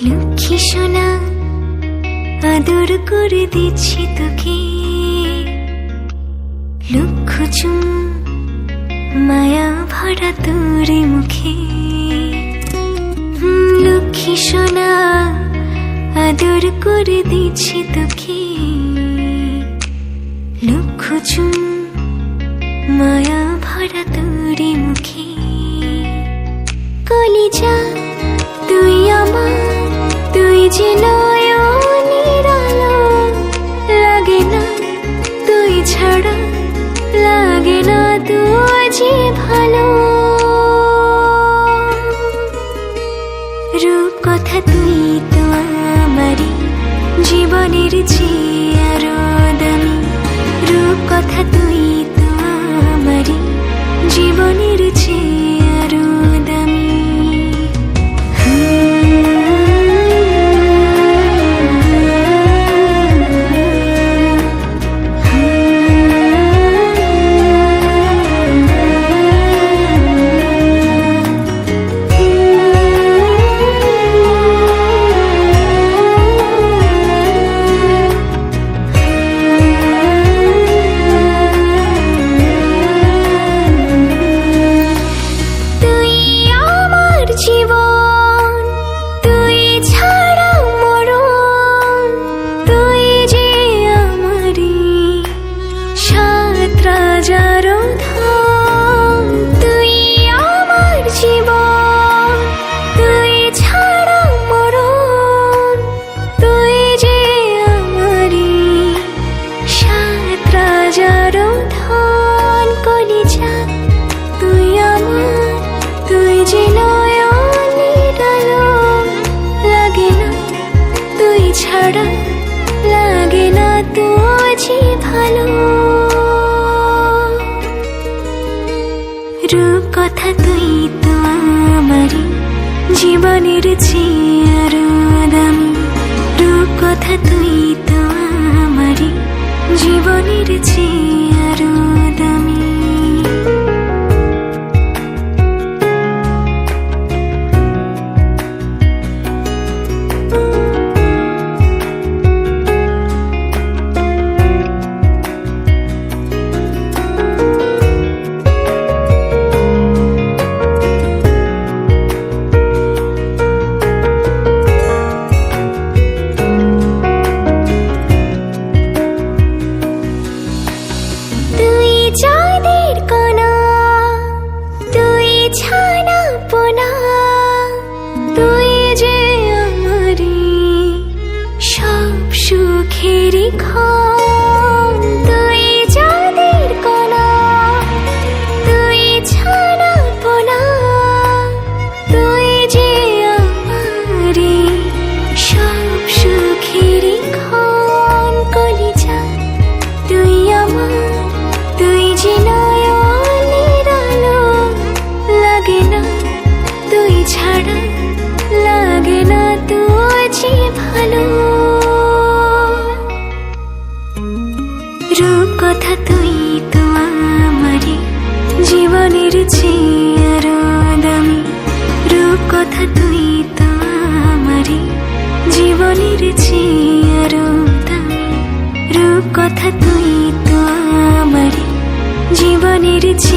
লক্ষ্মী সোনা আদর করে দিচ্ছি তোকে, লক্ষ চুম মায়া ভরা তোর মুখে। লক্ষ্মী সোনা আদর করে দিচ্ছি তোকে, লক্ষ চুম মায়া ভরা তোর মুখে। কলিজা তুই আমার, তুই যে নয়নের আলো, লাগে না তুই ছাড়া, লাগে না তুই যে ভালো। রূপ কথা তুই তো আমারই জীবনের চেয়ে আরো দামি, রূপ কথা তুই তো আমারই জীবনের চেয়ে আরো দামি। লাগে না তুঝি ভালো। রূপ কথা তুই তো আমারই জীবনের চেয়ে আরো দামি, রূপ কথা তুই তো আমারই জীবনের চেয়ে আরো দামি। সুখেরি খান তুই যাদের কণা, তুই ছানা পোনা, তুই যে আমারি সব সুখেরি খান। কলিজা তুই আমার, তুই যে নয়নের আলো, লাগে না তুই ছাড়া, লাগে না তুই যে ভালো। রূপ কথা তুই তো আমারই জীবনের চেয়ে আরো দামি, রূপ কথা তুই তো আমারই জীবনের চেয়ে আরো দামি, রূপ কথা তুই তো আমারই জীবনের চেয়ে